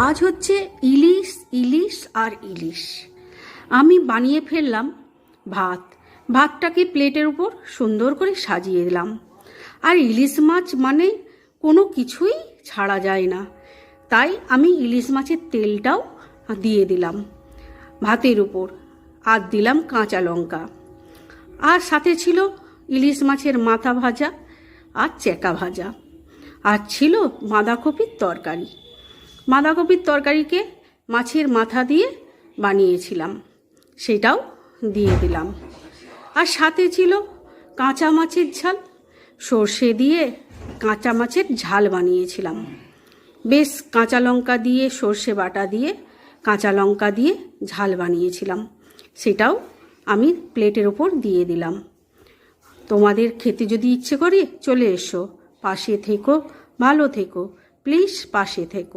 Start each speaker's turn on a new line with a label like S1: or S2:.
S1: আজ হচ্ছে ইলিশ ইলিশ আর ইলিশ। আমি বানিয়ে ফেললাম ভাতটাকে প্লেটের উপর সুন্দর করে সাজিয়ে দিলাম। আর ইলিশ মাছ মানে কোনো কিছুই ছাড়া যায় না, তাই আমি ইলিশ মাছের তেলটাও দিয়ে দিলাম ভাতের উপর, আর দিলাম কাঁচা লঙ্কা। আর সাথে ছিল ইলিশ মাছের মাথা ভাজা আর চেকা ভাজা, আর ছিল বাঁধাকপির তরকারি। বাঁধাকপির তরকারিকে মাছের মাথা দিয়ে বানিয়েছিলাম, সেটাও দিয়ে দিলাম। আর সাথে ছিল কাঁচা মাছের ঝাল, সর্ষে দিয়ে কাঁচা মাছের ঝাল বানিয়েছিলাম। বেশ কাঁচা লঙ্কা দিয়ে, সর্ষে বাটা দিয়ে, কাঁচা লঙ্কা দিয়ে ঝাল বানিয়েছিলাম, সেটাও আমি প্লেটের ওপর দিয়ে দিলাম। তোমাদের খেতে যদি ইচ্ছে করে চলে এসো, পাশে থেকো, ভালো থেকো, প্লিজ পাশে থেকো।